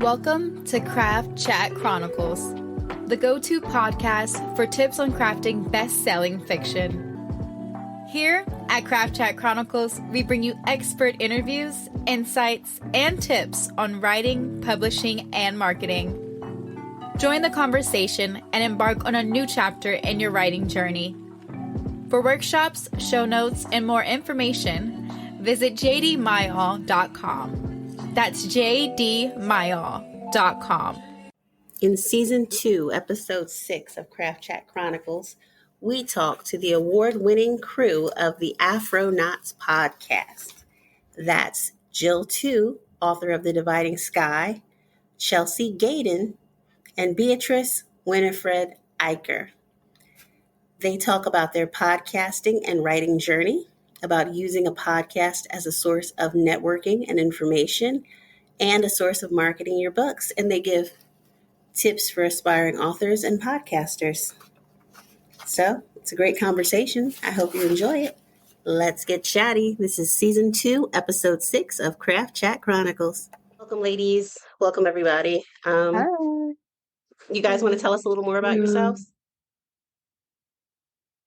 Welcome to Craft Chat Chronicles, the go-to podcast for tips on crafting best-selling fiction. Here at Craft Chat Chronicles, we bring you expert interviews, insights, and tips on writing, publishing, and marketing. Join the conversation and embark on a new chapter in your writing journey. For workshops, show notes, and more information, visit jdmyall.com. That's jdmyall.com. In Season 2, Episode 6 of Craft Chat Chronicles, we talk to the award-winning crew of the Afro Knots podcast. That's Jill 2, author of The Dividing Sky, Chelsea Gayden, and Beatrice Winifred Eicher. They talk about their podcasting and writing journey, about using a podcast as a source of networking and information, and a source of marketing your books. And they give tips for aspiring authors and podcasters. So it's a great conversation. I hope you enjoy it. Let's get chatty. This is Season 2, Episode 6 of Craft Chat Chronicles. Welcome, ladies. Welcome, everybody. Hi. You guys want to tell us a little more about yourselves?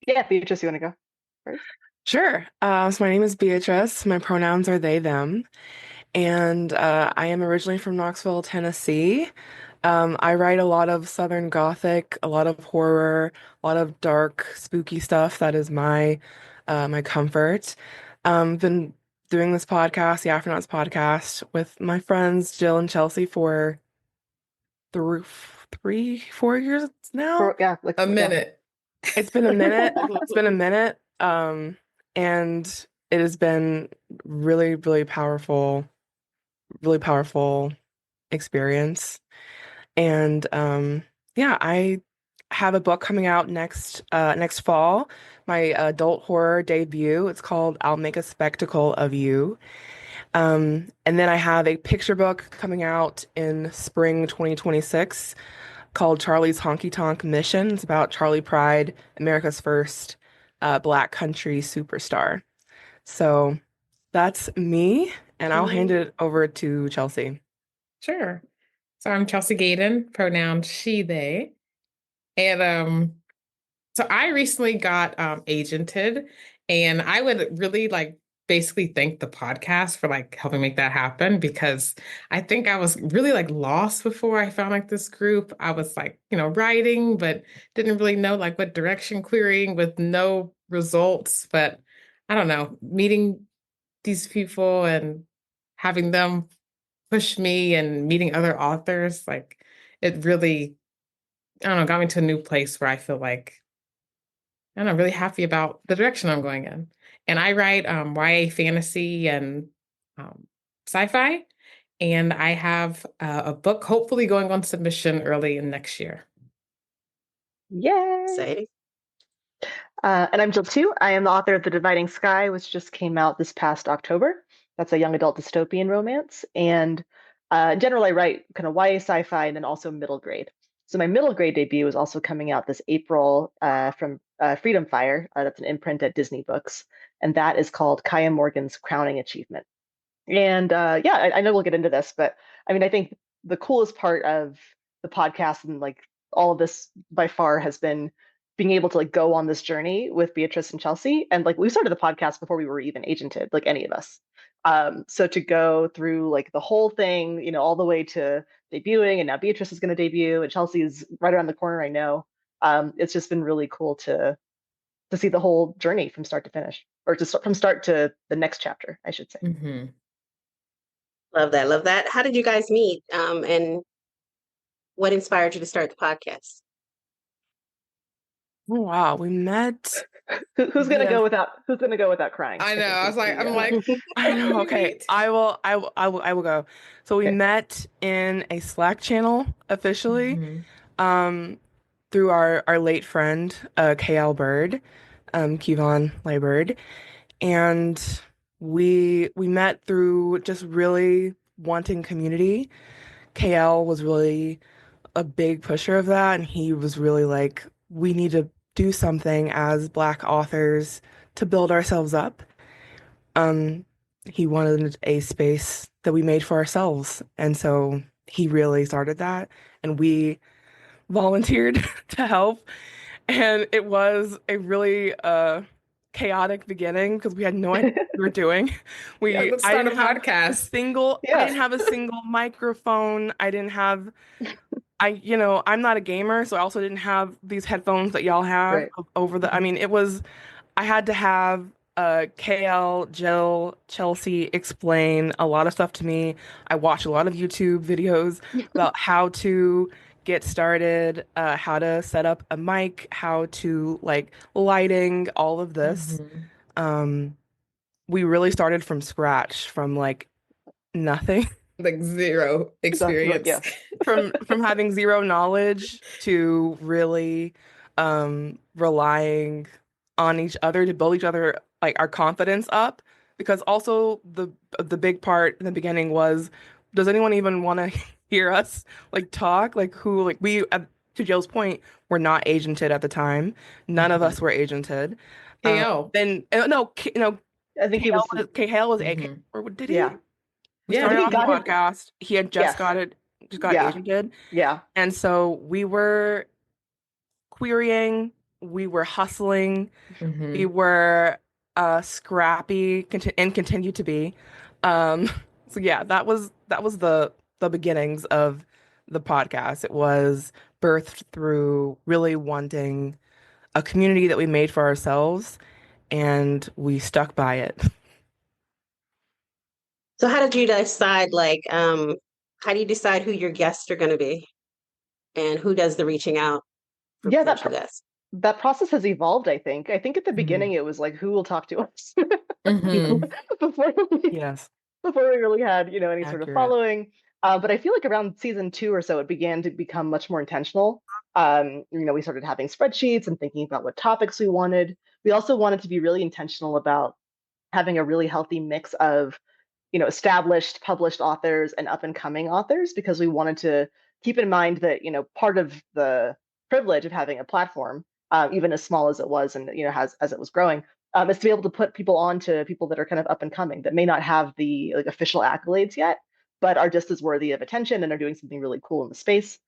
Yeah, Beatrice, you want to go first? Sure. So my name is Beatrice. My pronouns are they, them. And I am originally from Knoxville, Tennessee. I write a lot of Southern Gothic, a lot of horror, a lot of dark, spooky stuff. That is my my comfort. Been doing this podcast, the Afronauts podcast, with my friends Jill and Chelsea for 3-4 years now. A minute. It's been a minute. It's been a minute. And it has been really, really powerful experience. And I have a book coming out next fall, my adult horror debut. It's called I'll Make a Spectacle of You. And then I have a picture book coming out in spring 2026 called Charlie's Honky Tonk Mission. It's about Charlie Pride, America's first Black country superstar. So that's me, and I'll hand it over to Chelsea. Sure. So I'm Chelsea Gayden, pronoun she, they. And so I recently got agented, and I would really basically thank the podcast for helping make that happen, because I think I was really lost before I found this group. I was writing, but didn't really know what direction, querying with no results. But I don't know, meeting these people and having them push me and meeting other authors, it really, I don't know, got me to a new place where I feel I'm really happy about the direction I'm going in. And I write YA fantasy and sci-fi. And I have a book hopefully going on submission early in next year. Yay! Exciting. And I'm Jill 2. I am the author of The Dividing Sky, which just came out this past October. That's a young adult dystopian romance. And in general, I write kind of YA sci-fi and then also middle grade. So my middle grade debut is also coming out this April from Freedom Fire. That's an imprint at Disney Books. And that is called Kaya Morgan's Crowning Achievement. And I know we'll get into this, but I think the coolest part of the podcast and all of this by far has been being able to go on this journey with Beatrice and Chelsea. And we started the podcast before we were even agented, any of us. So to go through the whole thing, all the way to debuting, and now Beatrice is going to debut, and Chelsea is right around the corner, I know. It's just been really cool to see the whole journey from start to finish, or from start to the next chapter, I should say. Mm-hmm. Love that. Love that. How did you guys meet? And what inspired you to start the podcast? Oh, wow. We met. Who's gonna go without crying? I know. I know. Okay. I will go. So we met in a Slack channel officially, through our late friend, KL Bird, Kevon Laybird. And we met through just really wanting community. KL was really a big pusher of that, and he was really we need to do something as Black authors to build ourselves up. He wanted a space that we made for ourselves. And so he really started that, and we volunteered to help. And it was a really chaotic beginning because we had no idea what we were doing. Yeah, let's I start didn't a have podcast. I didn't have a single microphone. I didn't have I'm not a gamer, so I also didn't have these headphones that y'all have Right. over the, I mean, I had to have KL, Jill, Chelsea explain a lot of stuff to me. I watched a lot of YouTube videos about how to get started, how to set up a mic, how to like lighting, all of this. Mhm. Um, we really started from scratch, from like nothing. Like zero experience. Yeah. From having zero knowledge to really relying on each other to build each other like our confidence up, because also the big part in the beginning was, does anyone even want to hear us like talk, like who, like we to Jill's point, we're not agented at the time, none of us were agented. KO. Then no, no, I think he was. KL was AK, Mhm. or did he? Yeah. We Yeah, started he off the got it. podcast. He had Yes. just got Yeah. agented. Yeah. And so we were querying, we were hustling, we Mhm. were scrappy, and continue to be. Um, so yeah, that was the beginnings of the podcast. It was birthed through really wanting a community that we made for ourselves, and we stuck by it. So how did you decide, like, how do you decide who your guests are going to be and who does the reaching out for Yeah, potential guests? that process has evolved, I think. I think at the Mhm. beginning it was like, who will talk to us? Mhm. before we, Yes, before we really had, any sort of accurate. following. But I feel like around season 2 or so, it began to become much more intentional. We started having spreadsheets and thinking about what topics we wanted. We also wanted to be really intentional about having a really healthy mix of established published authors and up and coming authors, because we wanted to keep in mind that part of the privilege of having a platform, even as small as it was, and as it was growing, is to be able to put people on to people that are kind of up and coming, that may not have the like official accolades yet, but are just as worthy of attention and are doing something really cool in the space.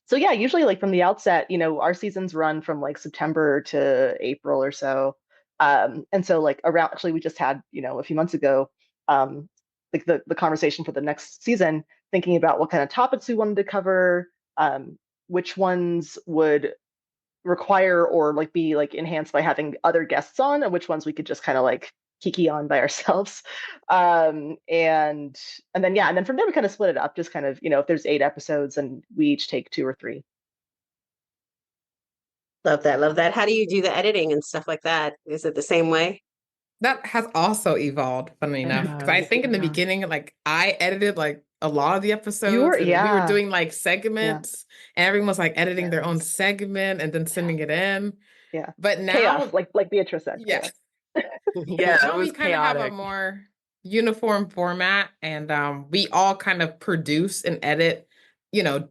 So yeah, usually like from the outset, our seasons run from like September to April or so. And so like around, actually we just had a few months ago, like the conversation for the next season, thinking about what kind of topics we wanted to cover, which ones would require or like be like enhanced by having other guests on, and which ones we could just kind of like kiki on by ourselves. And then from there we kind of split it up, just kind of if there's 8 episodes and we each take 2 or 3. Love that. Love that. How do you do the editing and stuff like that? Is it the same way? That has also evolved, funny enough. Because I think in the beginning, like I edited like a lot of the episodes, and we were doing like segments, and everyone was like editing their own segment and then sending it in. Yeah. But now, Chaos, like Beatrice said. yeah, Yeah, it now we was kind of have a chaotic. more uniform format, and we all kind of produce and edit,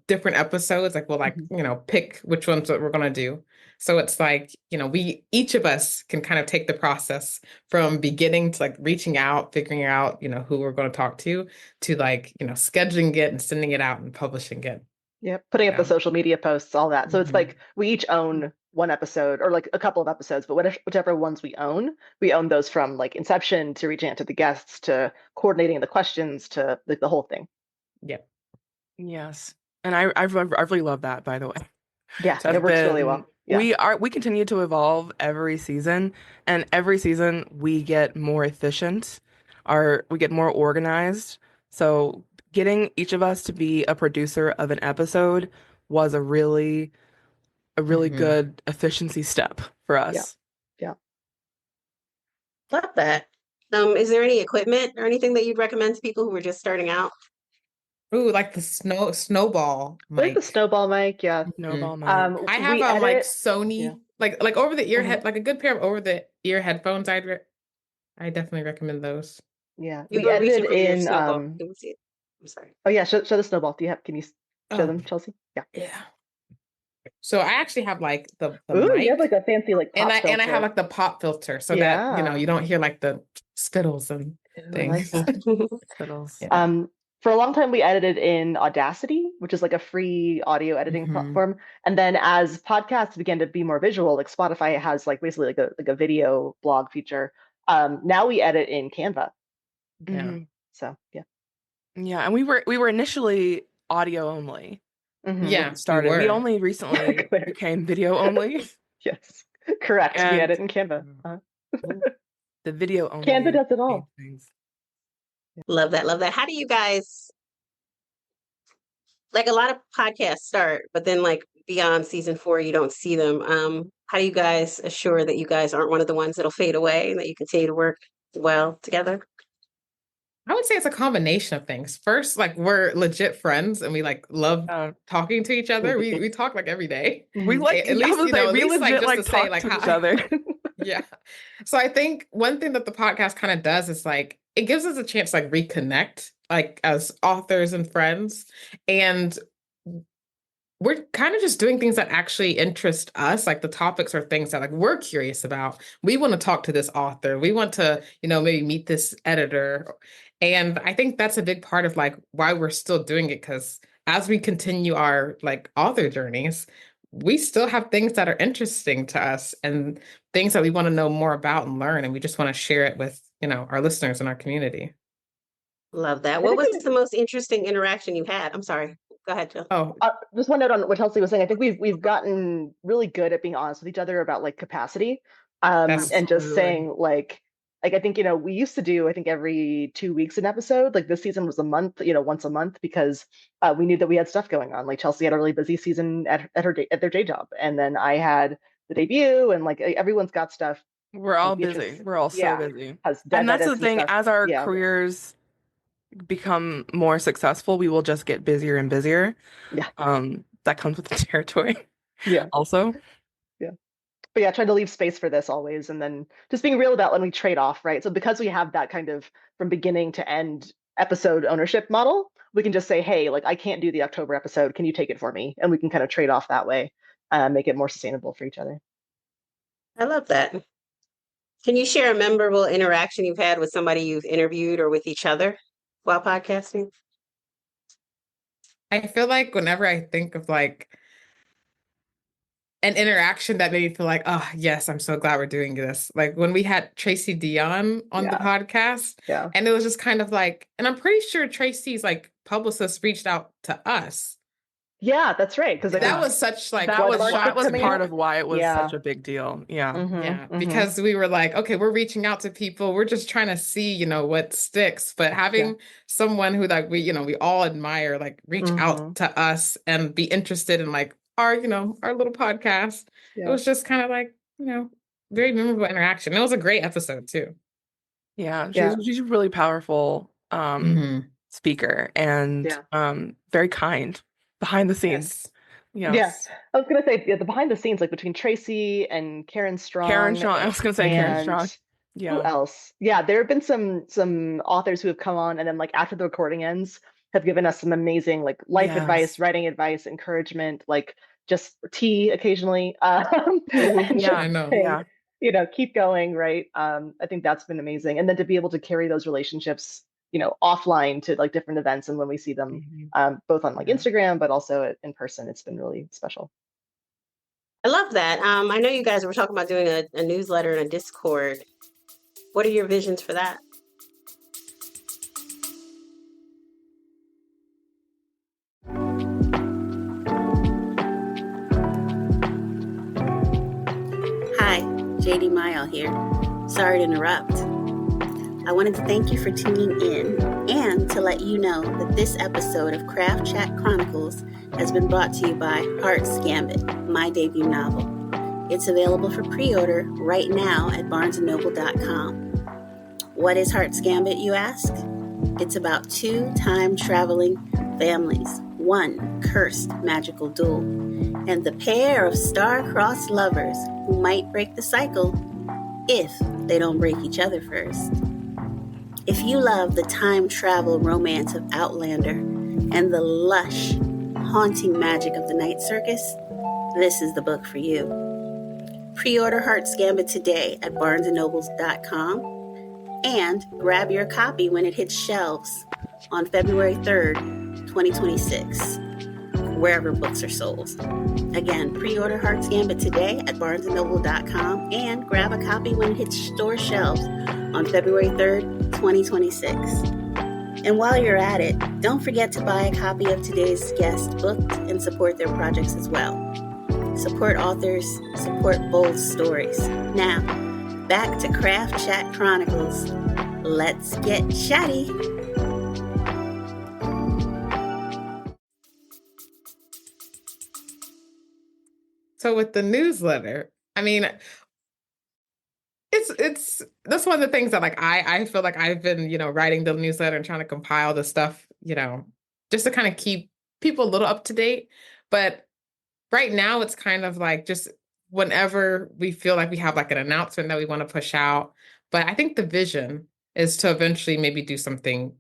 different episodes. Like we'll pick which ones that we're gonna do. So it's like, we each of us can kind of take the process from beginning to like reaching out, figuring out, who we're going to talk to like, scheduling it and sending it out and publishing it. Yep, putting up the social media posts, all that. So it's like we each own one episode or like a couple of episodes, but whichever ones we own those, from like inception to reaching out to the guests to coordinating the questions to like the whole thing. Yep. Yes. And I really love that, by the way. Yeah, So it works really well. Yeah. We continue to evolve every season, and every season we get more efficient, we get more organized. So getting each of us to be a producer of an episode was a really good efficiency step for us. Yeah. Love that. Is there any equipment or anything that you'd recommend to people who are just starting out? Ooh, like the snowball Like the mic. snowball mic, yeah. Snowball mic. I have we like edit, Sony, like over the ear like a good pair of over the ear headphones. I definitely recommend those. Yeah, You we were reaching edited for your in. snowball. Can we see it? I'm sorry. Oh yeah, show the snowball. Can you show them, Chelsea? Yeah. Yeah. So I actually have like the Ooh, mic, you have like a fancy like pop and I have filter. like the pop filter, so that you don't hear like the spittles and I like things. that. Fiddles. Yeah. for a long time, we edited in Audacity, which is like a free audio editing platform. And then as podcasts began to be more visual, like Spotify has like basically like a video blog feature. Now we edit in Canva. Yeah. So yeah. Yeah, and we were initially audio only when Yeah, we started. We were. only recently became video only. Yes, correct. We And edit in Canva. the video only Canva does it all. things. Love that. Love that. How do you guys, like, a lot of podcasts start, but then like beyond season 4, you don't see them. How do you guys assure that you guys aren't one of the ones that'll fade away and that you continue to work well together? I would say it's a combination of things. First, like we're legit friends and we like love talking to each other. We talk like every day. We like at least, we legit like just like to say talk like to how each other. Yeah. So I think one thing that the podcast kind of does is like it gives us a chance to like reconnect like as authors and friends. And we're kind of just doing things that actually interest us. Like the topics are things that like we're curious about. We want to talk to this author. We want to, maybe meet this editor. And I think that's a big part of like why we're still doing it. Because as we continue our like author journeys, we still have things that are interesting to us and things that we want to know more about and learn. And we just want to share it with, our listeners and our community. Love that. What was the most interesting interaction you had? I'm sorry. Go ahead, Jill. Oh, just one note on what Chelsea was saying. I think we've gotten really good at being honest with each other about like capacity, and just saying like I think we used to do I think every 2 weeks an episode. Like this season was a month, once a month because we knew that we had stuff going on. Like Chelsea had a really busy season at their day job, and then I had the debut, and like everyone's got stuff. We're all busy. We're all so busy. And that's the thing. As our careers become more successful, we will just get busier and busier. Yeah. That comes with the territory. Yeah. Also. Yeah. But yeah, trying to leave space for this always, and then just being real about when we trade off, right? So because we have that kind of from beginning to end episode ownership model, we can just say, hey, like I can't do the October episode. Can you take it for me? And we can kind of trade off that way, make it more sustainable for each other. I love that. Can you share a memorable interaction you've had with somebody you've interviewed or with each other while podcasting? I feel like whenever I think of like an interaction that made me feel like, oh yes, I'm so glad we're doing this. Like when we had Tracy Dion on the podcast, and it was just kind of like, and I'm pretty sure Tracy's like publicist reached out to us. Yeah, that's right. Because that was such like that was part of why it was such a big deal. Yeah. Because we were like, okay, we're reaching out to people. We're just trying to see, what sticks. But having someone who like we all admire, like reach out to us and be interested in like our little podcast. It was just kind of like, very memorable interaction. It was a great episode too. Yeah. She's a really powerful speaker and very kind. Behind the scenes. Yes. I was going to say the behind the scenes, like between Tracy and Karen Strong. I was going to say Karen Strong. Yeah. Who else? Yeah, there have been some authors who have come on and then like after the recording ends have given us some amazing like life advice, writing advice, encouragement, like just tea occasionally. I know. Yeah. Keep going, right? I think that's been amazing. And then to be able to carry those relationships offline to like different events and when we see them both on like Instagram but also in person, it's been really special. I love that. I know you guys were talking about doing a newsletter and a Discord. What are your visions for that? Hi, JD Mile here. Sorry to interrupt. I wanted to thank you for tuning in and to let you know that this episode of Craft Chat Chronicles has been brought to you by Heart's Gambit, my debut novel. It's available for pre-order right now at barnesandnoble.com. What is Heart's Gambit, you ask? It's about 2 time-traveling families, 1 cursed magical duel, and the pair of star-crossed lovers who might break the cycle if they don't break each other first. If you love the time travel romance of Outlander and the lush, haunting magic of the Night Circus, this is the book for you. Pre-order Heart's Gambit today at barnesandnobles.com and grab your copy when it hits shelves. on February 3rd, 2026, wherever books are sold. Again, pre-order Heart's Gambit today at barnesandnoble.com and grab a copy when it hits store shelves on February 3rd, 2026. And while you're at it, don't forget to buy a copy of today's guest book and support their projects as well. Support authors, support bold stories. Now, back to Craft Chat Chronicles. Let's get chatty. So with the newsletter, I mean, it's that's one of the things that like I feel like I've been, writing the newsletter and trying to compile the stuff, just to kind of keep people a little up to date. But right now it's kind of like just whenever we feel like we have like an announcement that we want to push out. But I think the vision is to eventually maybe do something,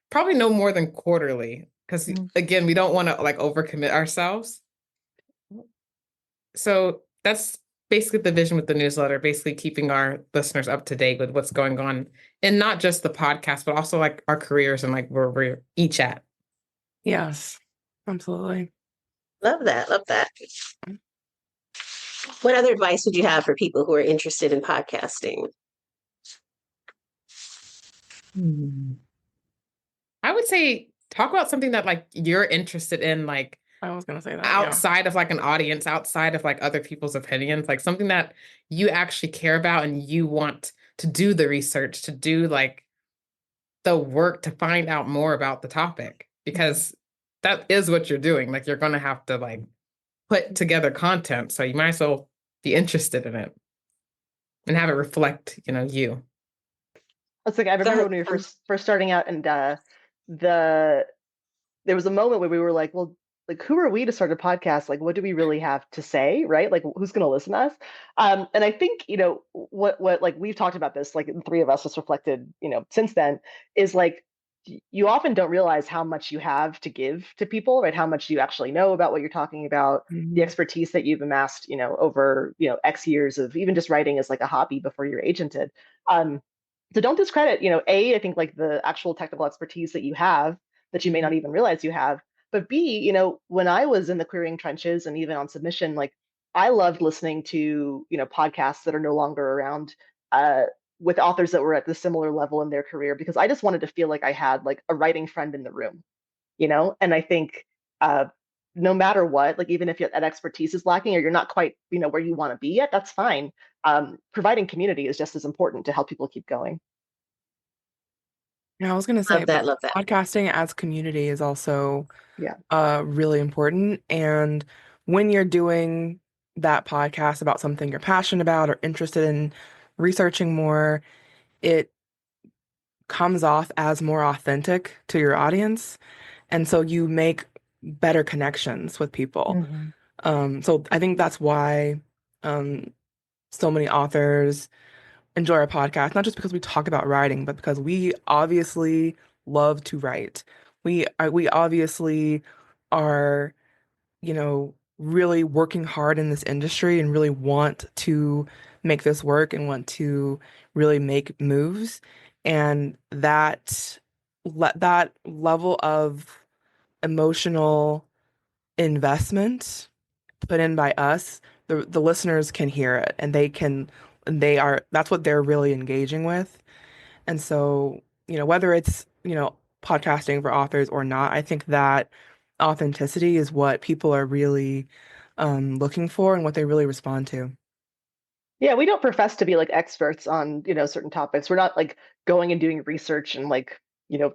probably no more than quarterly, because again, we don't want to like overcommit ourselves. So that's basically the vision with the newsletter, basically keeping our listeners up to date with what's going on, and not just the podcast, but also like our careers and like where we're each at. Yes, absolutely. Love that. Love that. What other advice would you have for people who are interested in podcasting? I would say talk about something that like you're interested in, like I was going to say that. Outside of like an audience, outside of like other people's opinions, like something that you actually care about and you want to do the research, to do like the work to find out more about the topic, because that is what you're doing. Like you're going to have to like put together content. So you might as well be interested in it and have it reflect, you. It's like I remember when we were first starting out, and there was a moment where we were like, well, like, who are we to start a podcast? Like, what do we really have to say, right? Like, who's going to listen to us? And I think, what like we've talked about this, like the three of us just reflected, since then, is like you often don't realize how much you have to give to people, right? How much you actually know about what you're talking about, the expertise that you've amassed, over, X years of even just writing as like a hobby before you're agented. So don't discredit, I think like the actual technical expertise that you have that you may not even realize you have. But B, when I was in the querying trenches and even on submission, like I loved listening to, podcasts that are no longer around, with authors that were at the similar level in their career, because I just wanted to feel like I had like a writing friend in the room, and I think no matter what, like even if that expertise is lacking or you're not quite, where you want to be yet, that's fine. Providing community is just as important to help people keep going. Yeah, I was going to say, Love that. Podcasting as community is also really important. And when you're doing that podcast about something you're passionate about or interested in researching more, it comes off as more authentic to your audience. And so you make better connections with people. So I think that's why so many authors enjoy our podcast, not just because we talk about writing, but because we obviously love to write. We obviously are, really working hard in this industry and really want to make this work and want to really make moves. And that level of emotional investment put in by us, the listeners can hear it, and that's what they're really engaging with. And so, whether it's, podcasting for authors or not, I think that authenticity is what people are really looking for and what they really respond to. Yeah, we don't profess to be like experts on, certain topics. We're not like going and doing research and like,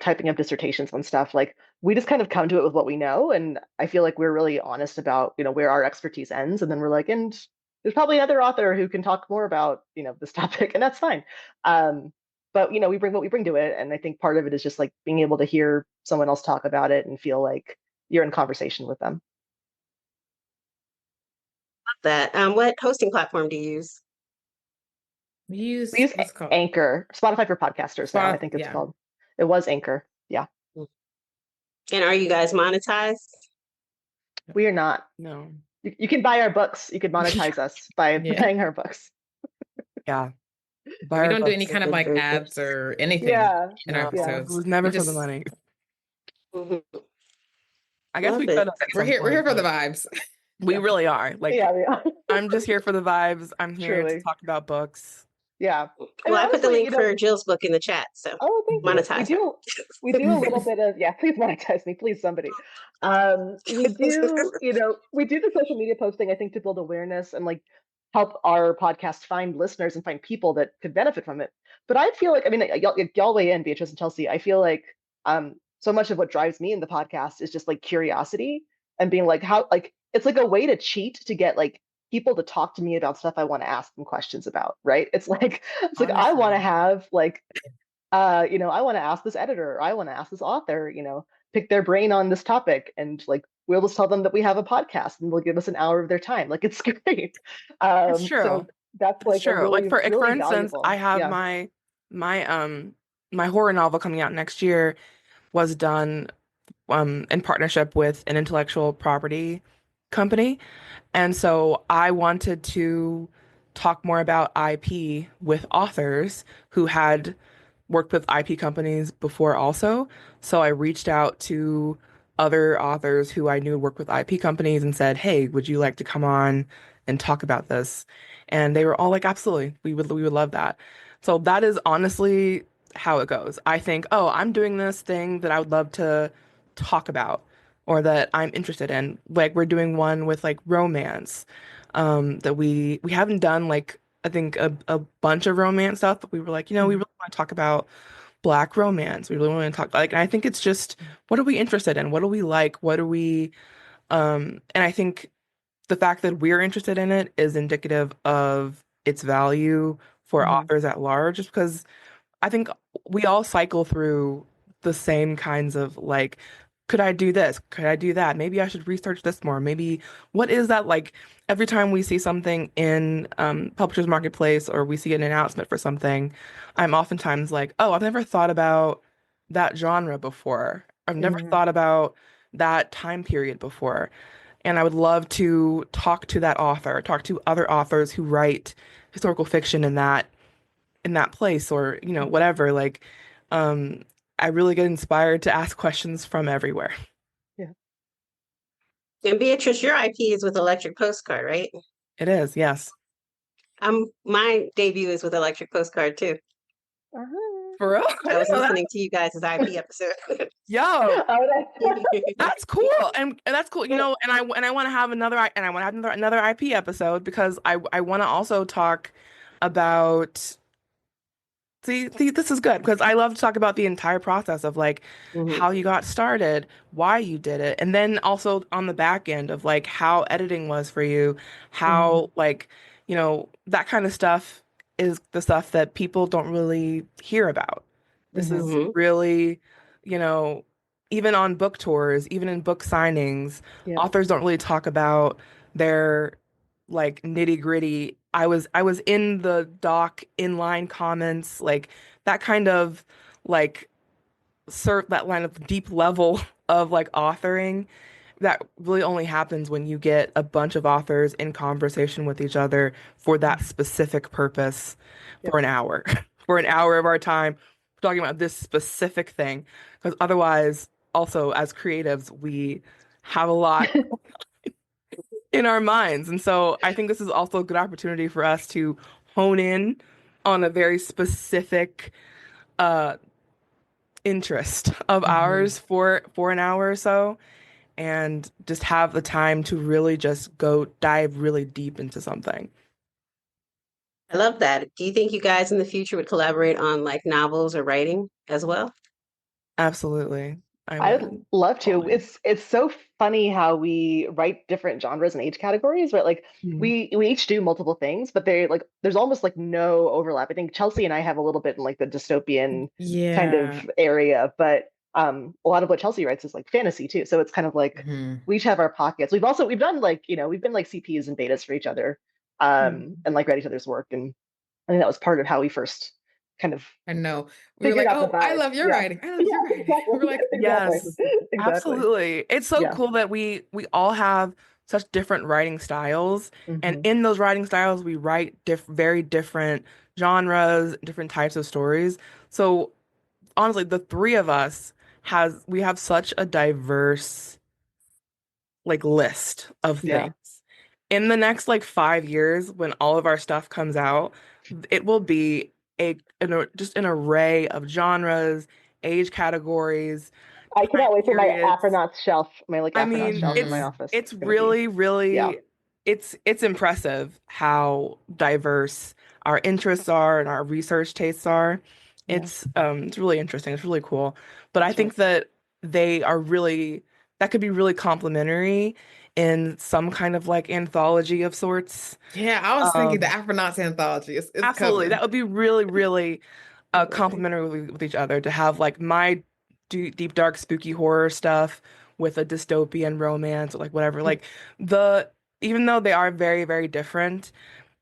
typing up dissertations on stuff. Like we just kind of come to it with what we know. And I feel like we're really honest about, where our expertise ends. And then we're like, and there's probably another author who can talk more about, this topic, and that's fine. But we bring what we bring to it. And I think part of it is just like being able to hear someone else talk about it and feel like you're in conversation with them. That. What hosting platform do you use? We use Anchor, Spotify for podcasters now, I think it's called. It was Anchor. Yeah. And are you guys monetized? We are not. No. You can buy our books. You could monetize us by buying our books. Yeah. We don't do any kind of like ads or anything in our episodes. It was never for the money. Mhm. I guess Love we could it. have at We're some here. We're here point, for the but vibes. we Yeah. really are. Like, Yeah, we are. I'm just here for the vibes. I'm here to Truly. talk about books. Yeah. I Well, mean, I put the honestly, link for Jill's book in the chat, so oh, thank you. monetize her. We do a little bit of, yeah, please monetize me, please, somebody. We do, we do the social media posting, I think, to build awareness and like help our podcast find listeners and find people that could benefit from it. But I feel like, I mean, y'all weigh in, Beatrice and Chelsea. I feel like so much of what drives me in the podcast is just like curiosity and being like, how, like, it's like a way to cheat to get like people to talk to me about stuff I want to ask them questions about, right? It's like I want to Honestly, have like I want to ask this editor, or I want to ask this author, pick their brain on this topic, and like we'll just tell them that we have a podcast, and they'll give us an hour of their time. Like it's great. it's true. So that's It's like a true. Like really, for really instance, I valuable. have Yeah. my my horror novel coming out next year was done in partnership with an intellectual property company. And so I wanted to talk more about IP with authors who had worked with IP companies before also. So I reached out to other authors who I knew worked with IP companies and said, "Hey, would you like to come on and talk about this?" And they were all like, "Absolutely. We would love that." So that is honestly how it goes. I think, "Oh, I'm doing this thing that I would love to talk about or that I'm interested in." Like we're doing one with like romance that we haven't done like I think a bunch of romance stuff, but we were like, we really want to talk about Black romance. We really want to talk like, and I think it's just what are we interested in? What do we like? What do we, and I think the fact that we're interested in it is indicative of its value for Mhm. authors at large, just because I think we all cycle through the same kinds of like, could I do this? Could I do that? Maybe I should research this more. Maybe what is that like? Every time we see something in Publishers Marketplace or we see an announcement for something, I'm oftentimes like, oh, I've never thought about that genre before. I've never Mhm. thought about that time period before. And I would love to talk to that author, talk to other authors who write historical fiction in that place or whatever like um I really get inspired to ask questions from everywhere. Yeah. And Beatrice, your IP is with Electric Postcard, right? It is, yes. My debut is with Electric Postcard too. Uh-huh. For real. I I didn't was know that. listening to you guys' IP episode. Yo, Oh, that's cool. And that's cool, and I want to have another IP episode because I want to also talk about. See, this is good because I love to talk about the entire process of like Mhm. how you got started, why you did it, and then also on the back end of like how editing was for you, how like, that kind of stuff is the stuff that people don't really hear about. This Mhm. is Mhm. really, you know, even on book tours, even in book signings, Yep. authors don't really talk about their like nitty gritty. I was in the doc inline comments, like that kind of like that line of deep level of like authoring that really only happens when you get a bunch of authors in conversation with each other for that specific purpose Yep. for an hour, for an hour of our time talking about this specific thing. Because otherwise, also as creatives, we have a lot in our minds. And so I think this is also a good opportunity for us to hone in on a very specific uh, interest of ours for an hour or so and just have the time to really just go dive really deep into something. I love that. Do you think you guys in the future would collaborate on like novels or writing as well? Absolutely. I I'd would. love to. Totally. It's so funny how we write different genres and age categories, right? Like Mhm. we each do multiple things, but they like there's almost like no overlap. I think Chelsea and I have a little bit in like the dystopian kind Yeah. of area, but a lot of what Chelsea writes is like fantasy too. So it's kind of like Mhm. we each have our pockets. We've done like, we've been like CPs and betas for each other, and like read each other's work. And I think that was part of how we first kind of I know. We were figured like, out the oh, I vibe. love your Yeah. writing. I love Yeah, your writing. exactly. We were like, Exactly. this Yes, is Exactly. absolutely. It's so Yeah. cool that we all have such different writing styles, and Hmm. in those writing styles, we write very different genres, different types of stories. So honestly, the three of us we have such a diverse like list of Yeah. things. In the next like 5 years, when all of our stuff comes out, it will be just an array of genres, age categories, I time cannot wait for my periods. Afronauts shelf, my like I Afronauts mean, shelf in my Mhm. office. it's It's gonna be, really, yeah, really it's impressive how diverse our interests are and our research tastes are. yeah, It's really interesting. It's really cool. But I sure. think that they are really that could be really complementary in some kind of like anthology of sorts. Yeah, I was thinking the Um, Afronauts anthology. It's Absolutely. That coming. would be really, really Amazing. complementary with each other to have like my deep, dark, spooky horror stuff with a dystopian romance or like whatever. Like the even though they are very, very different,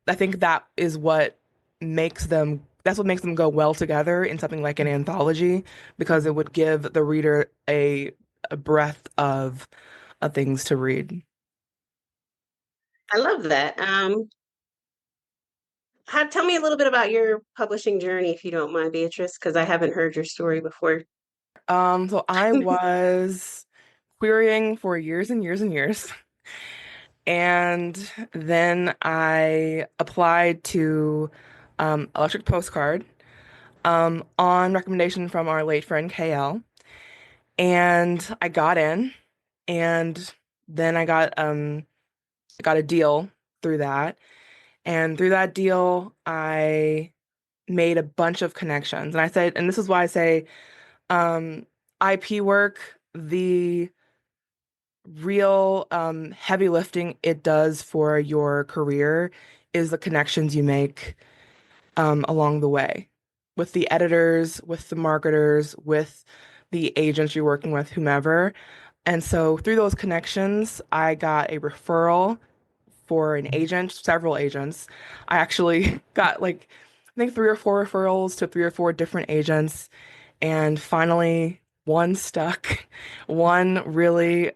I think that's what makes them go well together in something like an anthology because it would give the reader a breadth of things to read. I love that. Tell me a little bit about your publishing journey, if you don't mind, Beatrice, because I haven't heard your story before. So I was querying for years and years and years. And then I applied to Electric Postcard on recommendation from our late friend KL. And I got in, and then I got a deal through that. And through that deal, I made a bunch of connections. And I said, and this is why I say IP work, the real heavy lifting it does for your career is the connections you make along the way with the editors, with the marketers, with the agents you're working with, whomever. And so through those connections, I got a referral for an agent, several agents. I actually got like, I think 3 or 4 referrals to 3 or 4 different agents. And finally, one stuck. One really,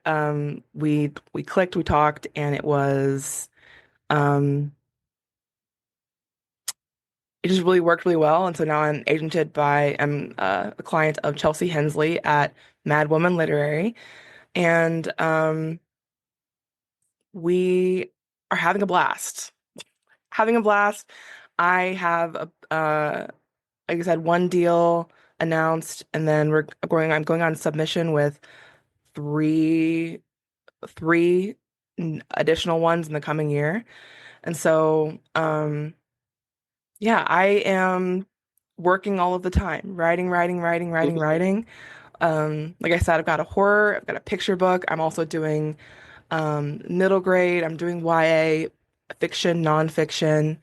we clicked, we talked, and um, it just really worked really well. And so now I'm a client of Chelsea Hensley at Mad Woman Literary, and we are having a blast. Having a blast. I have like I said, one deal announced, and then I'm going on submission with three three additional ones in the coming year. And so, yeah, I am working all of the time, writing, writing, writing, writing, writing. Like I said, I've got a horror, I've got a picture book. I'm also doing middle grade. I'm doing YA, fiction, nonfiction.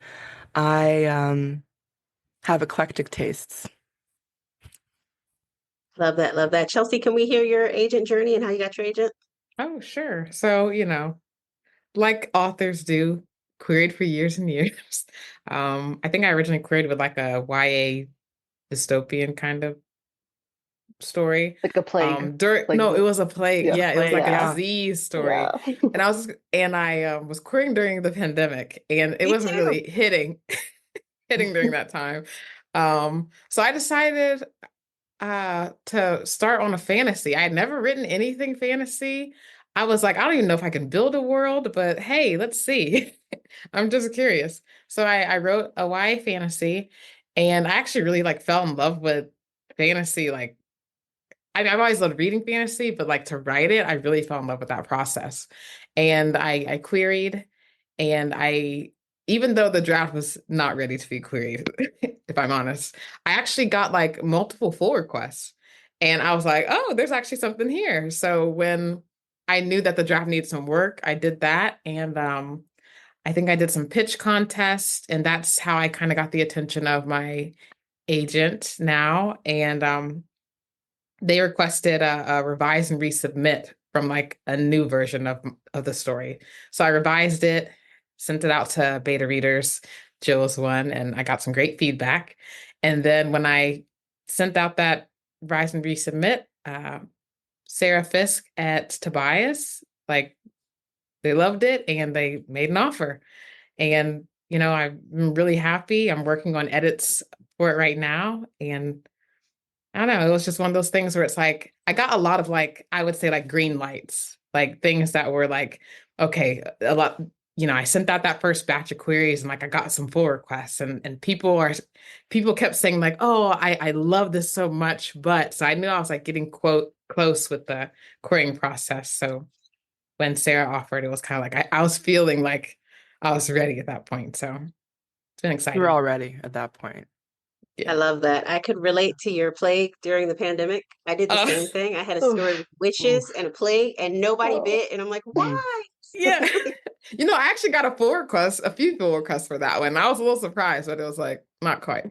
I have eclectic tastes. Love that, love that. Chelsea, can we hear your agent journey and how you got your agent? Oh, sure. So, like authors do, queried for years and years. I think I originally queried with like a YA dystopian kind of story. Like a plague, plague No, it book. was a plague. Yeah, Yeah, it was like Plague, a yeah, yeah. disease story. yeah. And I was querying during the pandemic, and it Me wasn't too. really hitting during that time. So I decided to start on a fantasy. I had never written anything fantasy. I was like, I don't even know if I can build a world, but hey, let's see. I'm just curious. So I wrote a YA fantasy, and I actually really like fell in love with fantasy. Like I've always loved reading fantasy, but like to write it, I really fell in love with that process. And I queried, and even though the draft was not ready to be queried, if I'm honest, I actually got like multiple pull requests. And I was like, oh, there's actually something here. So when I knew that the draft needed some work, I did that. And I think I did some pitch contests, and that's how I kind of got the attention of my agent now. And they requested a revise and resubmit from like a new version of the story. So I revised it, sent it out to beta readers. Jill's one, and I got some great feedback. And then when I sent out that rise and resubmit, Sarah Fisk at Tobias, like they loved it and they made an offer. And I'm really happy. I'm working on edits for it right now, and I don't know. It was just one of those things where it's like, I got a lot of like, I would say like green lights, like things that were like, okay, a lot, I sent out that first batch of queries and like I got some pull requests and people kept saying like, oh, I love this so much. But so I knew I was like getting close with the querying process. So when Sarah offered, it was kind of like, I was feeling like I was ready at that point. So it's been You exciting. were all ready at that point. I love that. I could relate to your plague during the pandemic. I did the same thing. I had a story with witches and a plague, and nobody bit. And I'm like, why? Yeah. I actually got a few pull requests for that one. I was a little surprised, but it was like not quite.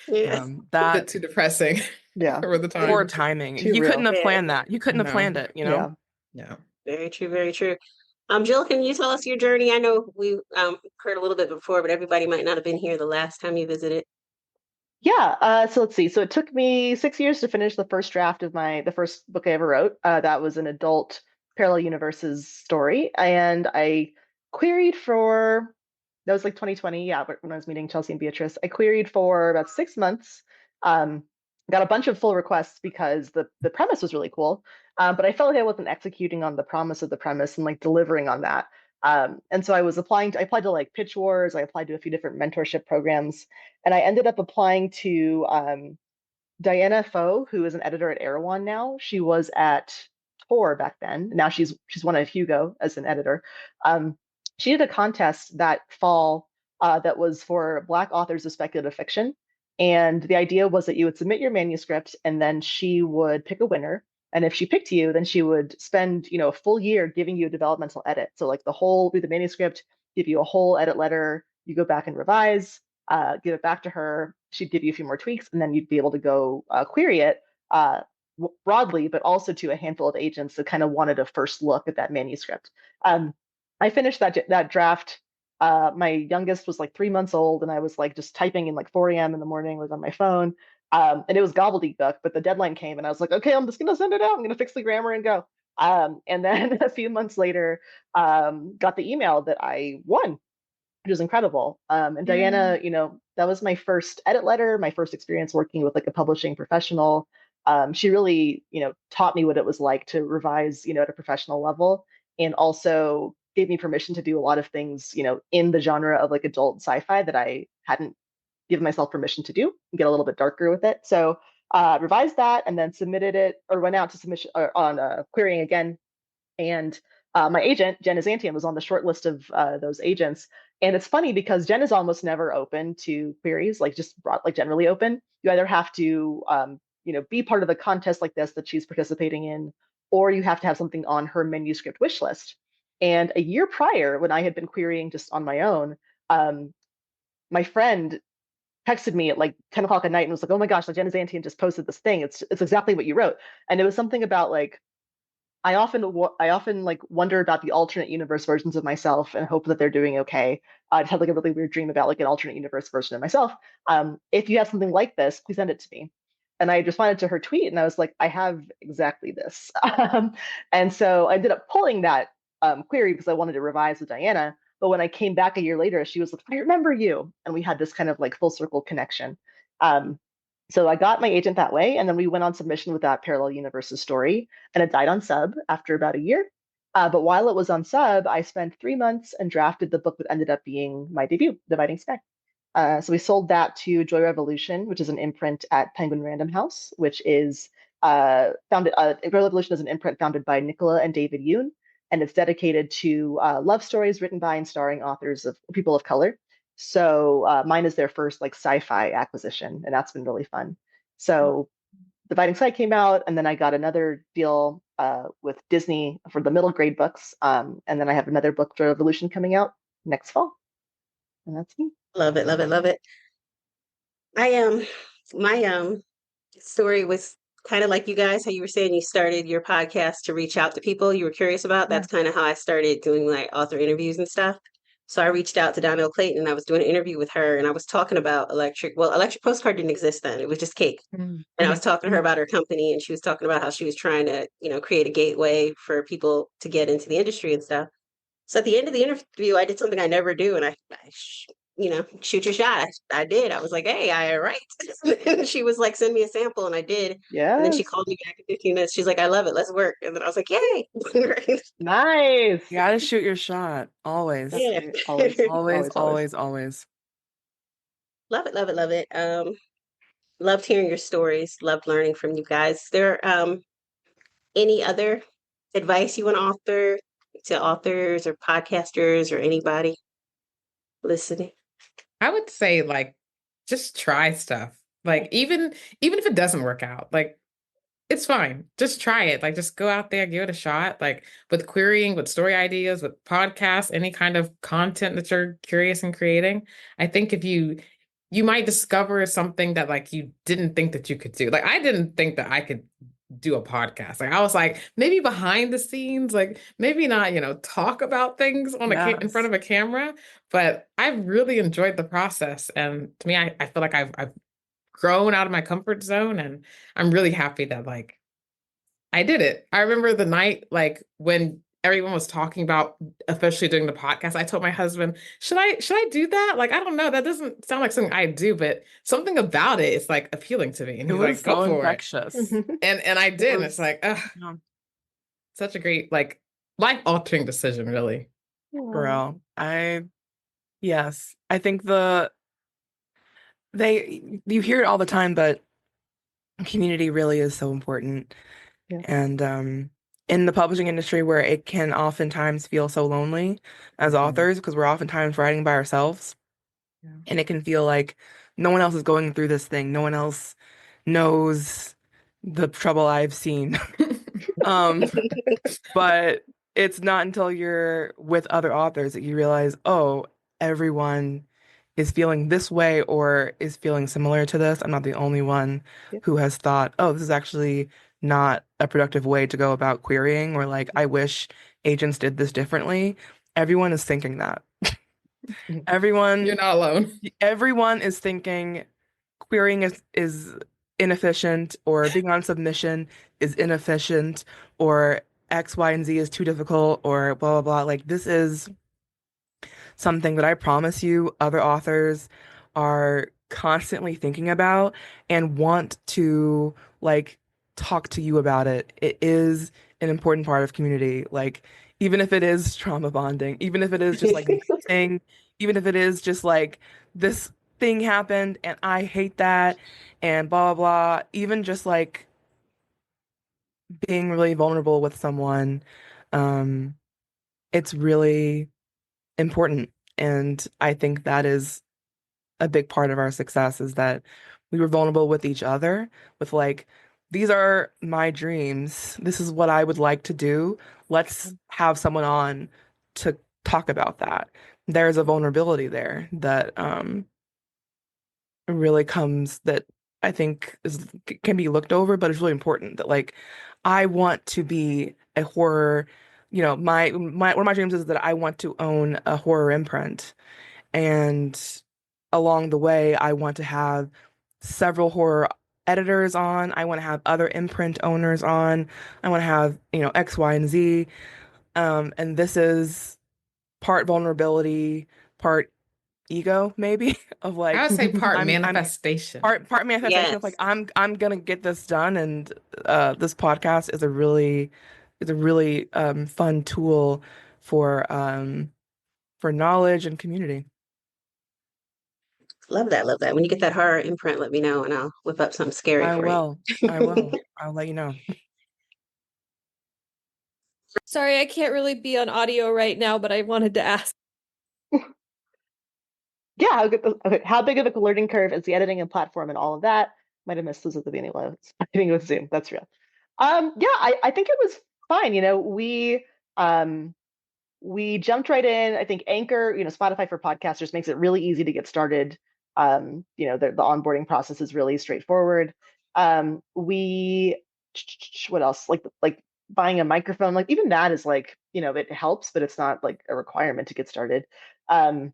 Yeah. A That bit too depressing Yeah. for the time. poor timing. Too You couldn't real. have planned that. You couldn't have No. planned it, Yeah. Yeah. Very true, very true. Jill, can you tell us your journey? I know we heard a little bit before, but everybody might not have been here the last time you visited. Yeah, so let's see. So it took me 6 years to finish the first draft of the first book I ever wrote. That was an adult parallel universes story, and I queried for that was like 2020. Yeah, but when I was meeting Chelsea and Beatrice, I queried for about 6 months. Um, got a bunch of full requests because the premise was really cool, but I felt like I wasn't executing on the promise of the premise and like delivering on that. And so I applied to like Pitch Wars. I applied to a few different mentorship programs, and I ended up applying to Diana Foe, who is an editor at Erewhon now. She was at Tor back then. Now she's one of Hugo as an editor. She did a contest that fall that was for Black authors of speculative fiction, and the idea was that you would submit your manuscript, and then she would pick a winner. And if she picked you, then she would spend a full year giving you a developmental edit. So like read the manuscript, give you a whole edit letter. You go back and revise, give it back to her. She'd give you a few more tweaks, and then you'd be able to go query it broadly, but also to a handful of agents that kind of wanted a first look at that manuscript. I finished that draft. My youngest was like 3 months old, and I was like just typing in like 4 a.m. in the morning, was on my phone. And it was gobbledygook, but the deadline came, and I was like, okay, I'm just gonna send it out. I'm gonna fix the grammar and go. And then a few months later, got the email that I won, which was incredible. And Diana, that was my first edit letter, my first experience working with like a publishing professional. She really, taught me what it was like to revise, at a professional level, and also gave me permission to do a lot of things, in the genre of like adult sci-fi that I hadn't given myself permission to do, and get a little bit darker with it. So revised that and then submitted it, or went out to submission on querying again. And my agent, Jen Azantian, was on the short list of those agents. And it's funny because Jen is almost never open to queries, like just like generally open. You either have to, be part of a contest like this that she's participating in, or you have to have something on her manuscript wish list. And a year prior, when I had been querying just on my own, my friend texted me at like 10 o'clock at night and was like, "Oh my gosh, like Jen Azantian just posted this thing. It's exactly what you wrote." And it was something about like, I often like wonder about the alternate universe versions of myself and hope that they're doing okay. I just had like a really weird dream about like an alternate universe version of myself. If you have something like this, please send it to me. And I responded to her tweet, and I was like, I have exactly this. And so I ended up pulling that query because I wanted to revise with Diana. But when I came back a year later, she was like, "I remember you," and we had this kind of like full circle connection. So I got my agent that way, and then we went on submission with that parallel universes story, and it died on sub after about a year. But while it was on sub, I spent 3 months and drafted the book that ended up being my debut, Dividing Sky. So we sold that to Joy Revolution, which is an imprint at Penguin Random House, which is founded. Joy Revolution is an imprint founded by Nicola and David Yoon, and it's dedicated to love stories written by and starring authors of people of color. So mine is their first like sci-fi acquisition, and that's been really fun. So Dividing Sky came out, and then I got another deal with Disney for the middle grade books, and then I have another book for Revolution coming out next fall, and that's me. Love it, love it, love it. My story was kind of like you guys, how you were saying you started your podcast to reach out to people you were curious about. That's kind of how I started doing like author interviews and stuff. So I reached out to Donnell Clayton, and I was doing an interview with her, and I was talking about electric postcard didn't exist then. It was just cake. And I was talking to her about her company, and she was talking about how she was trying to, create a gateway for people to get into the industry and stuff. So at the end of the interview, I did something I never do, and I shoot your shot. I did. I was like, hey, I write. And she was like, send me a sample, and I did. And then she Yes. called me back in 15 minutes. She's like, I love it. Let's work. And then I was like, yay. Nice. You gotta shoot your shot. Always. That's Yeah. great. Always, Always, always, always. always, always. Love it, love it, love it. Loved hearing your stories. Loved learning from you guys. Is there any other advice you want to offer to authors or podcasters or anybody listening? I would say like just try stuff. Like even if it doesn't work out, like it's fine. Just try it. Like just go out there, give it a shot. Like with querying, with story ideas, with podcasts, any kind of content that you're curious in creating. I think if you might discover something that like you didn't think that you could do. Like I didn't think that I could do a podcast. Like I was like maybe behind the scenes, like maybe not, talk about things on in front of a camera, but I've really enjoyed the process. And to me, I feel like I've grown out of my comfort zone, and I'm really happy that like I did it. I remember the night like when everyone was talking about officially doing the podcast, I told my husband, should I do that? Like, I don't know. That doesn't sound like something I do, but something about it is like appealing to me. And It he's was like, go so for infectious. it. And I did. And it's like, Yeah. such a great, like life-altering decision, really. Bro, yes. I think you hear it all the time, but community really is so important. Yeah. And in the publishing industry where it can oftentimes feel so lonely as authors, because we're oftentimes writing by ourselves, and it can feel like no one else is going through this thing. No one else knows the trouble I've seen. But it's not until you're with other authors that you realize, oh, everyone is feeling this way or is feeling similar to this. I'm not the only one who has thought, oh, this is actually not a productive way to go about querying, or like, I wish agents did this differently. Everyone is thinking that. You're not alone. Everyone is thinking querying is inefficient, or being on submission is inefficient, or X, Y, and Z is too difficult, or blah, blah, blah. Like, this is something that I promise you other authors are constantly thinking about and want to like talk to you about it. It is an important part of community. Like, even if it is trauma bonding, even if it is just like venting, even if it is just like this thing happened and I hate that and blah, blah, blah, even just like being really vulnerable with someone, it's really important. And I think that is a big part of our success, is that we were vulnerable with each other, with like, these are my dreams. This is what I would like to do. Let's have someone on to talk about that. There's a vulnerability there that really comes, that I think can be looked over, but it's really important. That like, I want to be a horror, my one of my dreams is that I want to own a horror imprint, and along the way I want to have several horror editors on. I want to have other imprint owners on. I want to have, X, Y, and Z. And this is part vulnerability, part ego, maybe, of like, I would say part I'm manifestation. part manifestation of like, I'm gonna get this done. And this podcast is a really fun tool for knowledge and community. Love that, love that. When you get that horror imprint, let me know and I'll whip up something scary for you. I will. I'll let you know. Sorry, I can't really be on audio right now, but I wanted to ask. Yeah, how big of a learning curve is the editing and platform and all of that? Might have missed this at the beginning of I think with Zoom. That's real. Yeah, I think it was fine. We jumped right in. I think Anchor, Spotify for podcasters makes it really easy to get started. The onboarding process is really straightforward. What else? Like buying a microphone, like even that is like, it helps, but it's not like a requirement to get started. And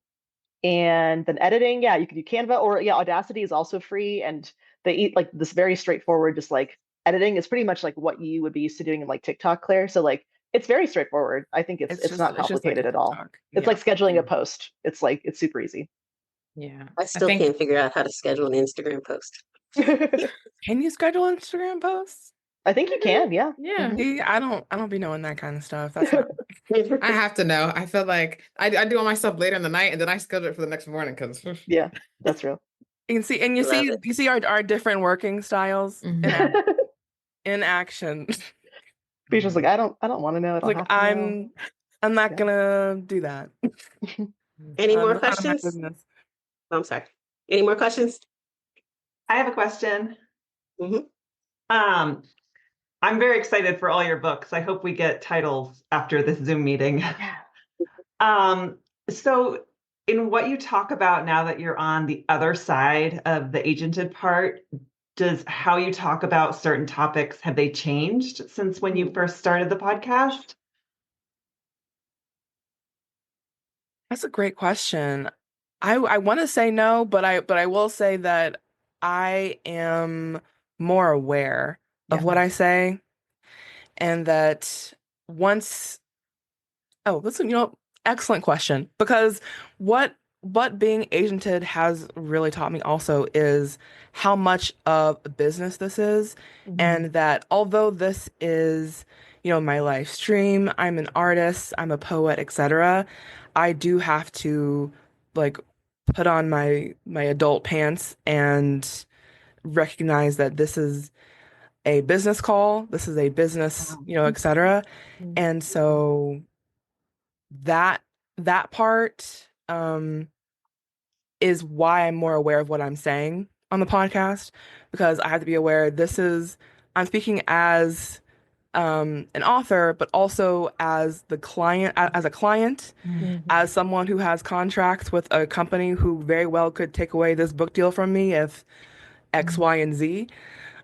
then editing, yeah, you can do Canva, or Audacity is also free, and they eat like this very straightforward, just like editing is pretty much like what you would be used to doing in like TikTok, Claire. So like it's very straightforward. I think it's not complicated at all. It's like scheduling a post. It's super easy. Yeah. I I still think can't figure out how to schedule an Instagram post. Can you schedule Instagram posts? I think you can, yeah. Yeah. Mhm. See, I don't be knowing that kind of stuff. That's not. I have to know. I feel like I do all my stuff later in the night and then I schedule it for the next morning because Yeah, that's real. You can see, and you Love see, it. you see our different working styles in Mhm. in action. Beatrice's like, I don't want to know. I don't Like have to know. I'm not Yeah. gonna do that. Any more That's none of my questions? business. Oh, I'm sorry. Any more questions? I have a question. Mhm. Um, I'm very excited for all your books. I hope we get titles after this Zoom meeting. Yeah. So in what you talk about now that you're on the other side of the agented part, does how you talk about certain topics, have they changed since when you first started the podcast? That's a great question. I want to say no, but I will say that I am more aware of Yeah. what I say, and that once oh, listen, excellent question. Because what being agented has really taught me also is how much of a business this is, and that although this is, my life stream, I'm an artist, I'm a poet, etc., I do have to like put on my adult pants and recognize that this is a business call, this is a business, etc. And so that that part is why I'm more aware of what I'm saying on the podcast, because I have to be aware I'm speaking as an author, but also as the client, as a client, as someone who has contracts with a company who very well could take away this book deal from me if X, Y, and Z.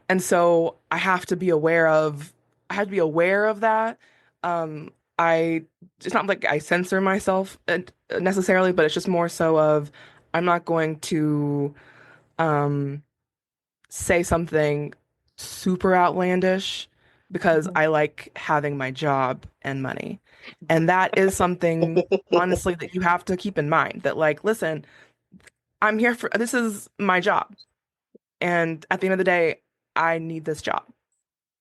And so I have to be aware of that. Um, I it's not like I censor myself necessarily, but it's just more so of I'm not going to um say something super outlandish because I like having my job and money. And that is something honestly that you have to keep in mind, that like, listen, this is my job. And at the end of the day, I need this job.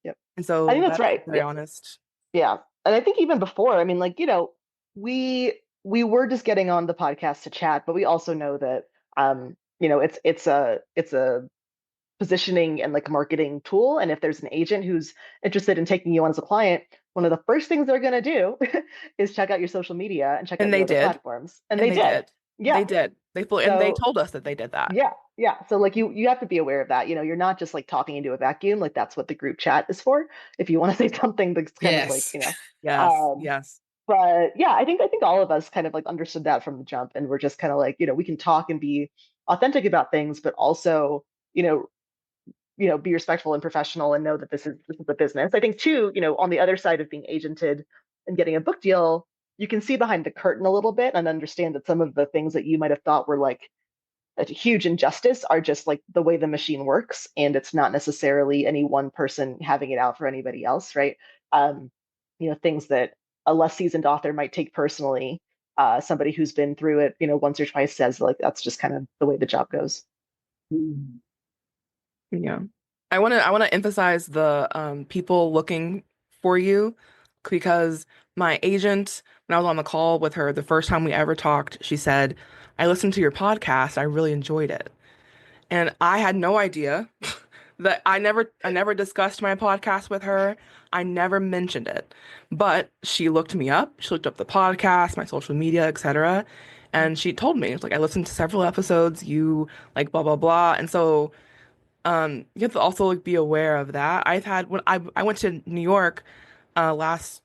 Yep. And I so think that's that's right. very Yeah. honest. Yeah. And I think even before, I mean, like, we were just getting on the podcast to chat, but we also know that it's a positioning and like marketing tool. And if there's an agent who's interested in taking you on as a client, one of the first things they're gonna do is check out your social media and check out And your they other did. platforms. And And they they did. did. Yeah. They did. And they So told us that they did that. yeah, yeah. So like you have to be aware of that. You're not just like talking into a vacuum. Like that's what the group chat is for. If you want to say something that's kind of like, yes. Yes. um, Yes. but yeah, I think all of us kind of like understood that from the jump, and we're just kind of like, we can talk and be authentic about things, but also, you know, be respectful and professional and know that this is a business. I think too, on the other side of being agented and getting a book deal, you can see behind the curtain a little bit and understand that some of the things that you might have thought were like a huge injustice are just like the way the machine works, and it's not necessarily any one person having it out for anybody else, right? um Things that a less seasoned author might take personally, somebody who's been through it once or twice says like that's just kind of the way the job goes. Yeah. I want to emphasize the people looking for you, because my agent, when I was on the call with her the first time we ever talked, she said, "I listened to your podcast. I really enjoyed it." And I had no idea that I never discussed my podcast with her. I never mentioned it. But she looked me up. She looked up the podcast, my social media, etc. And she told me, it's like, I listened to several episodes, you like blah blah blah. And so you have to also like be aware of that. When I went to New York last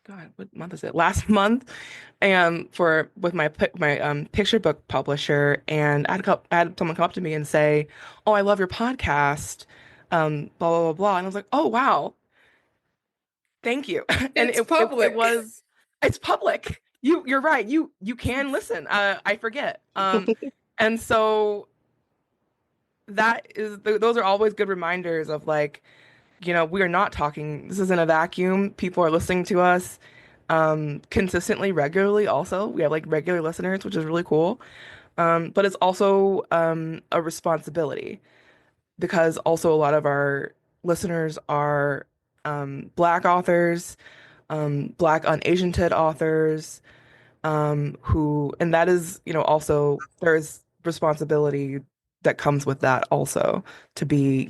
God, what month is it? Last month, and for with my picture book publisher, and I had someone come up to me and say, "Oh, I love your podcast," blah blah blah blah, and I was like, "Oh wow, thank you." And It's public. it's public. You're right. You can listen. I forget. And so those are always good reminders of like, we are not talking, this isn't a vacuum. People are listening to us consistently, regularly also. We have like regular listeners, which is really cool. But it's also a responsibility because also a lot of our listeners are Black authors, Black unagented authors, and that is, also there's responsibility that comes with that also to be,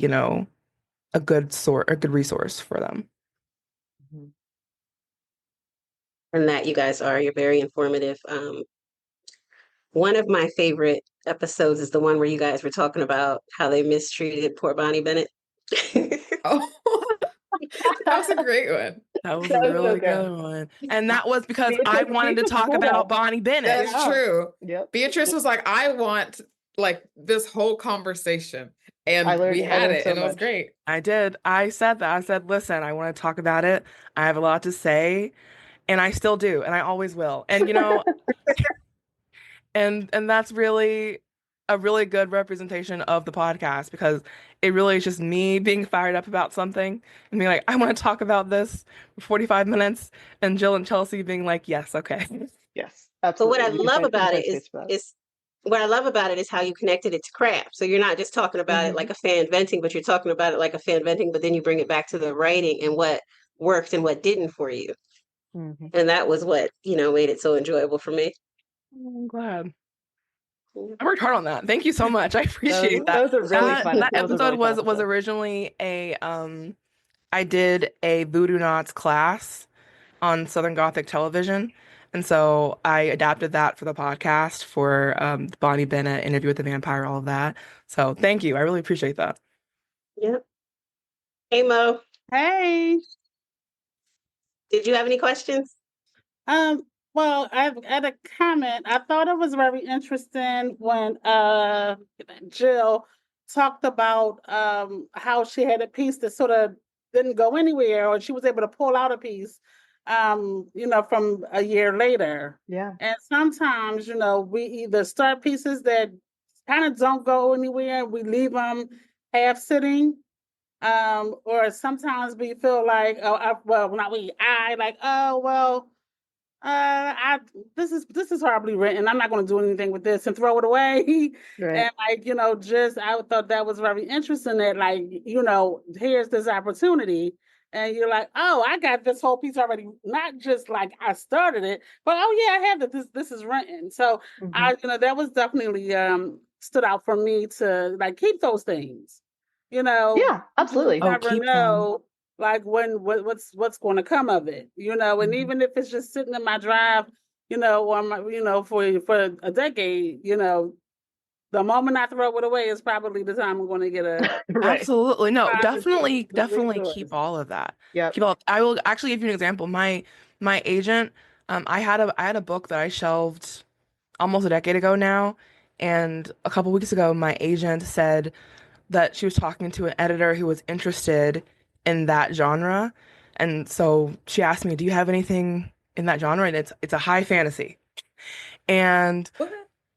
a good resource for them. And that you guys are. You're very informative. One of my favorite episodes is the one where you guys were talking about how they mistreated poor Bonnie Bennett. Oh, that was a great one. That was That a was so really good. good one. And that was because I Beatrice- wanted to Beatrice talk said about that. Bonnie Bennett. That's Yeah. true. Yep. Beatrice was like, I want like this whole conversation. And I we learned had it so and it was much. great. I did. I said that. I said, listen, I want to talk about it. I have a lot to say, and I still do, and I always will. And and that's really a really good representation of the podcast because it really is just me being fired up about something and being like, I want to talk about this for 45 minutes, and Jill and Chelsea being like, yes, okay. Yes, But absolutely. what I love about it is is what I love about it is how you connected it to craft. So you're not just talking about it like a fan venting, but you're talking about it like a fan venting, but then you bring it back to the writing and what worked and what didn't for you. Mhm. And that was what, made it so enjoyable for me. I'm glad. I worked hard on that. Thank you so much. I appreciate that. That was a really fun. That That was a episode really fun was originally I did a Voodoo Knots class on Southern Gothic television. And so I adapted that for the podcast for the Bonnie Bennett interview with the vampire, all of that. So thank you. I really appreciate that. Yep. Hey Mo, Hey. did you have any questions? Well, I had a comment. I thought it was very interesting when Jill talked about how she had a piece that sort of didn't go anywhere, or she was able to pull out a piece from a year later. Yeah. And sometimes, we either start pieces that kind of don't go anywhere, we leave them half sitting. Or sometimes we feel like, not we, I like, oh well, I this is horribly written. I'm not going to do anything with this and throw it away. Right. And I thought that was very interesting. That here's this opportunity, and you're like, oh, I got this whole piece already. Not just like I started it, but oh yeah, I have that. This is written. So that was definitely stood out for me to like keep those things. Yeah, absolutely. You never know like what's going to come of it, and even if it's just sitting in my drive, or my, for a decade, the moment I throw it away is probably the time I'm going to get a Right. Absolutely. No, positive definitely resource. keep all of that. Yeah. I will actually give you an example. My agent, I had a book that I shelved almost a decade ago now, and a couple weeks ago my agent said that she was talking to an editor who was interested in that genre. And so she asked me, do you have anything in that genre? And it's a high fantasy. And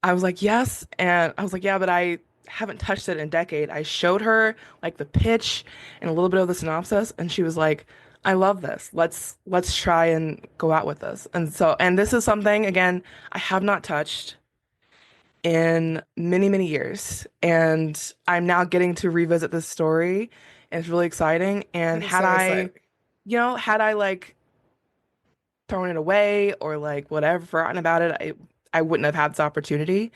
I was like, yes. And I was like, yeah, but I haven't touched it in a decade. I showed her like the pitch and a little bit of the synopsis, and she was like, I love this. Let's try and go out with this. And this is something, again, I have not touched in many, many years. And I'm now getting to revisit this story. And it's really exciting. And had I like thrown it away or like whatever, forgotten about it, I wouldn't have had this opportunity.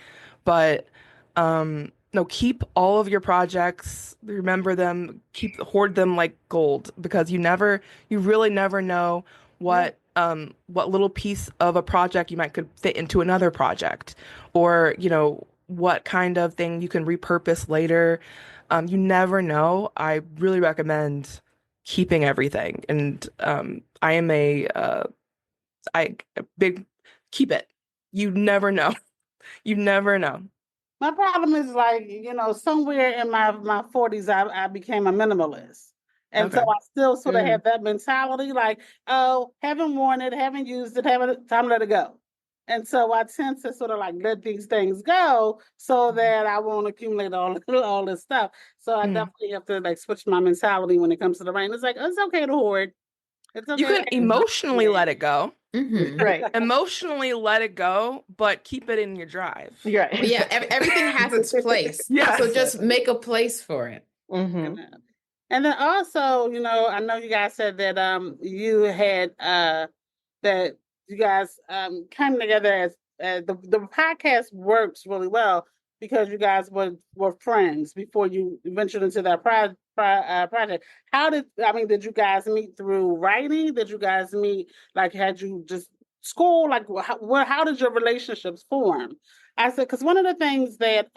But no, keep all of your projects, remember them, hoard them like gold, because you really never know what little piece of a project you might could fit into another project, or what kind of thing you can repurpose later. You never know. I really recommend keeping everything, and I am a big keep it. You never know. You never know. My problem is like, somewhere in my 40s, I became a minimalist. And so Okay. I still sort of have that mentality like, oh, haven't worn it, haven't used it, haven't time to let it go. And so I tend to sort of like let these things go so that I won't accumulate all this stuff. So I definitely have to like switch my mentality when it comes to the rain. It's like, it's okay to hoard. You can emotionally let it go. Right. Emotionally let it go, but keep it in your drive. Right. Well, yeah, everything has its place. Yes. So just make a place for it. Mm-hmm. And then also, you know, I know you guys said that you had that you guys came together as the podcast works really well because you guys were friends before you ventured into that project. Did you guys meet through writing? Did you guys meet, like, had you just school? Like, how did your relationships form? I said, because one of the things that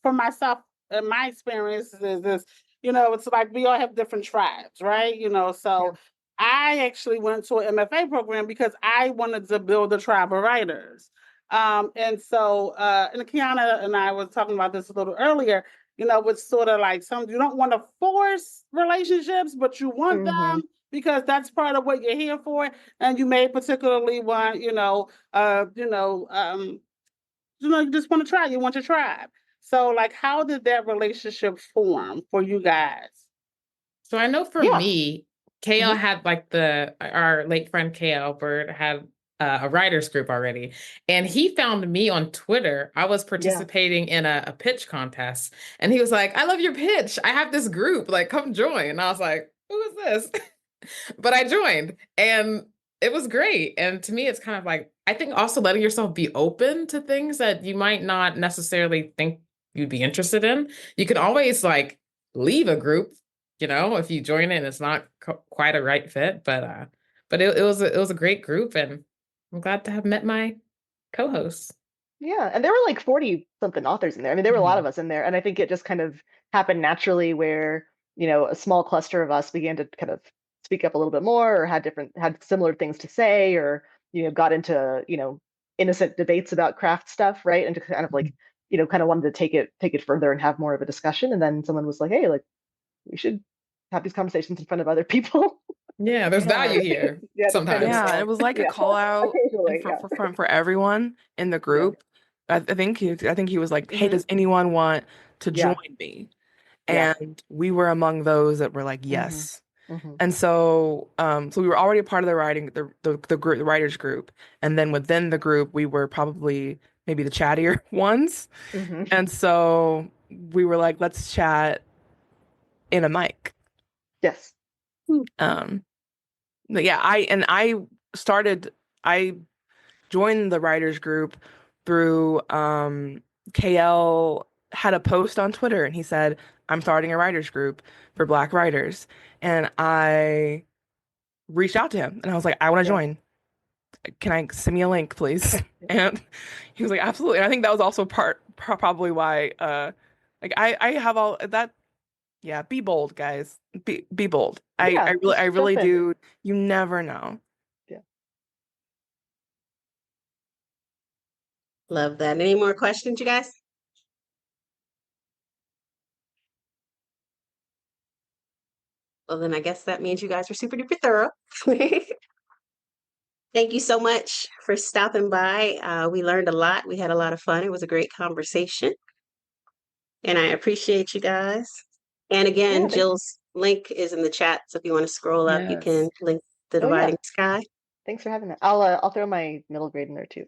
for myself, in my experience, is this, you know, it's like we all have different tribes, right? You know, so I actually went to an MFA program because I wanted to build a tribe of writers. And Kiana and I was talking about this a little earlier, you know, it's sort of like you don't want to force relationships, but you want them because that's part of what you're here for. And you may particularly want, you just want to try, you want your tribe. So, like, how did that relationship form for you guys? So I know for me, KL had our late friend KL Bird had a writers group already. And he found me on Twitter. I was participating in a pitch contest. And he was like, I love your pitch. I have this group, like, come join. And I was like, who is this? But I joined and it was great. And to me, it's kind of like, I think also letting yourself be open to things that you might not necessarily think you'd be interested in. You can always like leave a group, you know, if you join it and it's not quite a right fit, but it was a great group, and I'm glad to have met my co-hosts. Yeah, and there were like 40 something authors in there. I mean, there were a lot of us in there, and I think it just kind of happened naturally where, you know, a small cluster of us began to kind of speak up a little bit more, or had similar things to say, or, you know, got into, you know, innocent debates about craft stuff, right? And to kind of like, you know, kind of wanted to take it further and have more of a discussion. And then someone was like, hey, like, we should have these conversations in front of other people. Yeah, there's value here sometimes. Yeah, it was like a call out for everyone in the group. I think he was like, hey, does anyone want to join me? And we were among those that were like, yes. And so we were already a part of the writers group, and then within the group we were probably maybe the chattier ones. And so we were like, let's chat in a mic. Yes. But yeah, I joined the writers group through KL had a post on Twitter, and he said, I'm starting a writers group for Black writers. And I reached out to him and I was like, I want to join. Can I send me a link, please? And he was like, absolutely. And I think that was also probably why I have all that. Yeah, be bold, guys. Be bold. I really do. You never know. Yeah. Love that. Any more questions, you guys? Well, then I guess that means you guys were super duper thorough. Thank you so much for stopping by. We learned a lot. We had a lot of fun. It was a great conversation. And I appreciate you guys. And again, Jill's link is in the chat. So if you want to scroll up, you can link the Dividing Sky. Thanks for having that. I'll throw my middle grade in there too.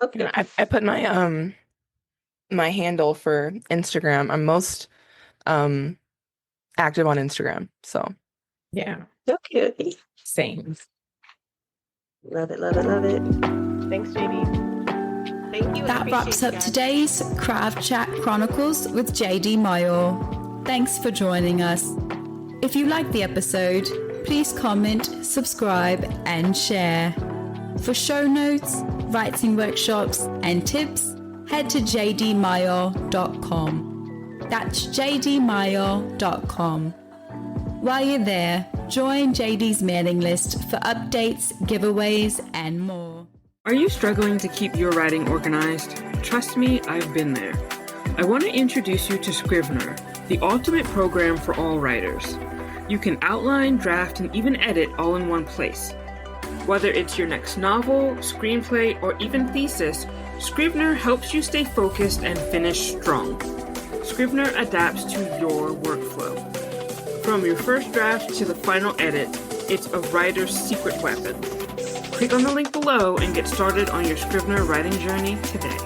Okay. Yeah, I put my my handle for Instagram. I'm most active on Instagram. So yeah. Okay. Same. Love it, love it, love it. Thanks, JD. Thank you. That wraps up today's Craft Chat Chronicles with JD Mayor. Thanks for joining us. If you liked the episode, please comment, subscribe, and share. For show notes, writing workshops, and tips, head to jdmayor.com. That's jdmayor.com. While you're there, join JD's mailing list for updates, giveaways, and more. Are you struggling to keep your writing organized? Trust me, I've been there. I want to introduce you to Scrivener, the ultimate program for all writers. You can outline, draft, and even edit all in one place. Whether it's your next novel, screenplay, or even thesis, Scrivener helps you stay focused and finish strong. Scrivener adapts to your workflow. From your first draft to the final edit, It's a writer's secret weapon. Click on the link below and get started on your Scrivener writing journey today.